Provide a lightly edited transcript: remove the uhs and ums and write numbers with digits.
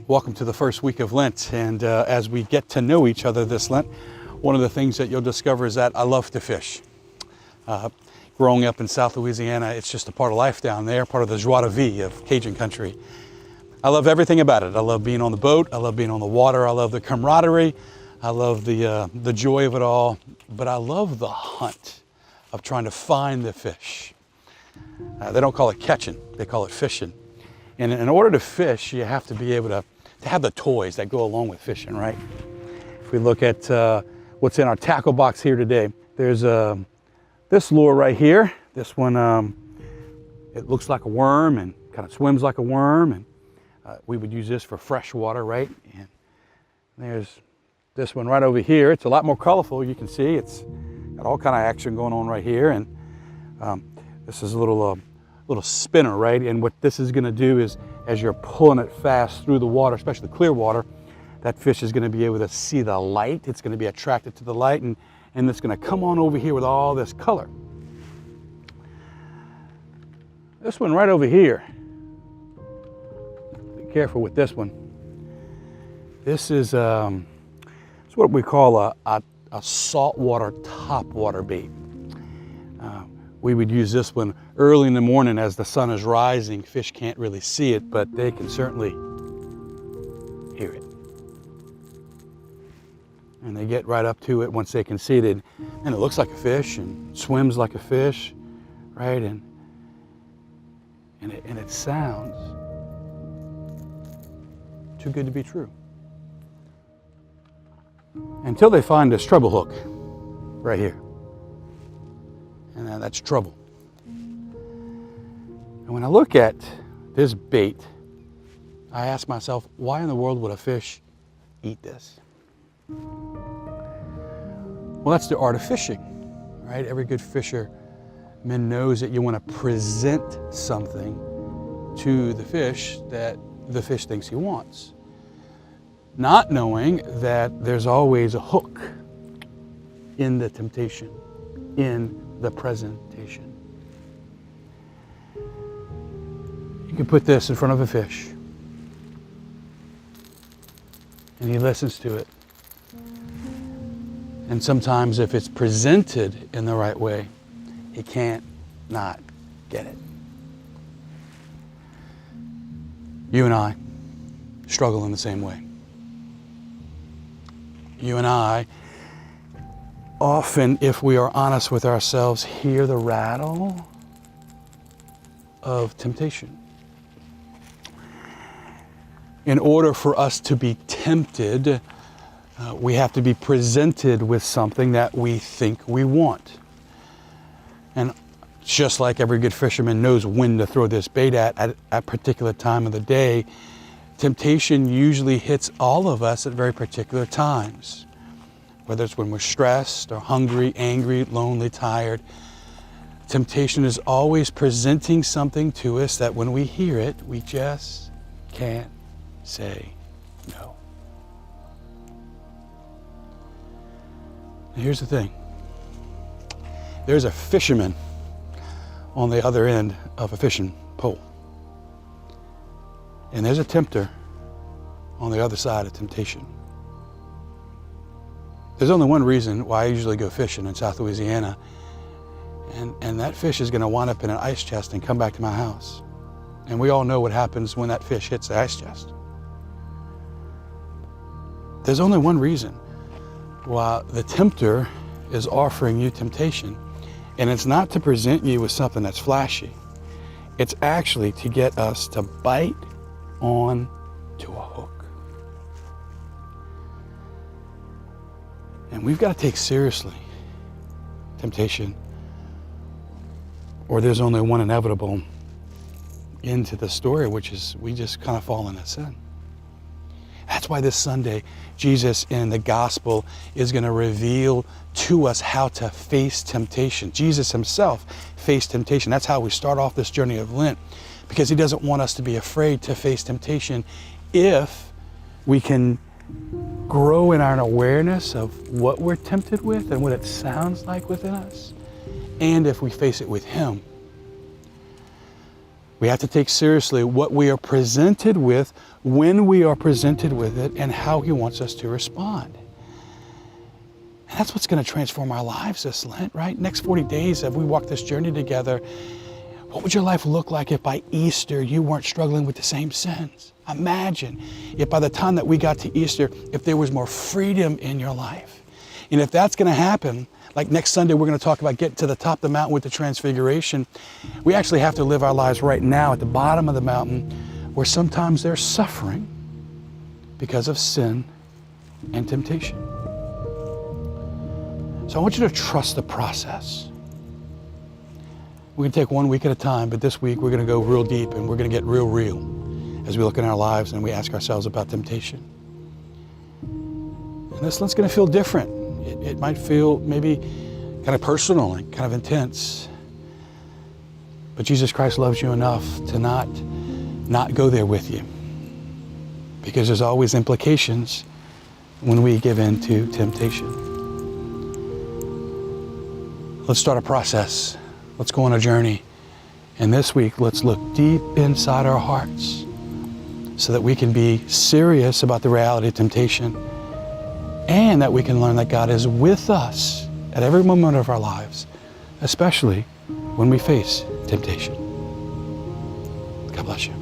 Welcome to the first week of Lent, and as we get to know each other this Lent, one of the things that you'll discover is that I love to fish. Growing up in South Louisiana, it's just a part of life down there, part of the joie de vivre of Cajun country. I love everything about it. I love being on the boat, I love being on the water, I love the camaraderie, I love the joy of it all, but I love the hunt of trying to find the fish. They don't call it catching, they call it fishing. And in order to fish, you have to be able to have the toys that go along with fishing, right? If we look at what's in our tackle box here today, there's this lure right here. This one, it looks like a worm and kind of swims like a worm, and we would use this for fresh water, right? And there's this one right over here. It's a lot more colorful. You can see it's got all kind of action going on right here, and this is a little spinner, right? And what this is going to do is, as you're pulling it fast through the water, especially the clear water, that fish is going to be able to see the light. It's going to be attracted to the light, and it's going to come on over here with all this color. This one right over here, be careful with this one. This is it's what we call a saltwater topwater bait. We would use this one early in the morning as the sun is rising. Fish can't really see it, but they can certainly hear it. And they get right up to it once they can see it. And it looks like a fish and swims like a fish, right? And it sounds too good to be true. Until they find this treble hook right here. And that's trouble. And when I look at this bait, I ask myself, why in the world would a fish eat this? Well, that's the art of fishing, right? Every good fisherman knows that you want to present something to the fish that the fish thinks he wants. Not knowing that there's always a hook in the temptation, in the presentation. You can put this in front of a fish and he listens to it. And sometimes if it's presented in the right way, he can't not get it. You and I struggle in the same way. You and I often, if we are honest with ourselves, hear the rattle of temptation. In order for us to be tempted, we have to be presented with something that we think we want. And just like every good fisherman knows when to throw this bait at a particular time of the day, temptation usually hits all of us at very particular times. Whether it's when we're stressed or hungry, angry, lonely, tired, temptation is always presenting something to us that when we hear it, we just can't say no. And here's the thing. There's a fisherman on the other end of a fishing pole. And there's a tempter on the other side of temptation. There's only one reason why I usually go fishing in South Louisiana, and that fish is going to wind up in an ice chest and come back to my house. And we all know what happens when that fish hits the ice chest. There's only one reason why the tempter is offering you temptation, and it's not to present you with something that's flashy. It's actually to get us to bite on to a hook. And we've got to take seriously temptation, or there's only one inevitable end to the story, which is we just kind of fall into sin. That's why this Sunday, Jesus in the gospel is going to reveal to us how to face temptation. Jesus himself faced temptation. That's how we start off this journey of Lent, because he doesn't want us to be afraid to face temptation if we can grow in our awareness of what we're tempted with and what it sounds like within us, and if we face it with him. We have to take seriously what we are presented with, when we are presented with it, and how He wants us to respond. And that's what's going to transform our lives this Lent, right? Next 40 days, as we walk this journey together, what would your life look like if by Easter you weren't struggling with the same sins? Imagine if by the time that we got to Easter, if there was more freedom in your life. And if that's going to happen, like next Sunday, we're going to talk about getting to the top of the mountain with the Transfiguration. We actually have to live our lives right now at the bottom of the mountain, where sometimes there's suffering because of sin and temptation. So I want you to trust the process. We're going to take 1 week at a time, but this week we're going to go real deep and we're going to get real as we look in our lives and we ask ourselves about temptation. And this Lent's going to feel different. It might feel maybe kind of personal and kind of intense. But Jesus Christ loves you enough to not go there with you. Because there's always implications when we give in to temptation. Let's start a process. Let's go on a journey. And this week, let's look deep inside our hearts so that we can be serious about the reality of temptation, and that we can learn that God is with us at every moment of our lives, especially when we face temptation. God bless you.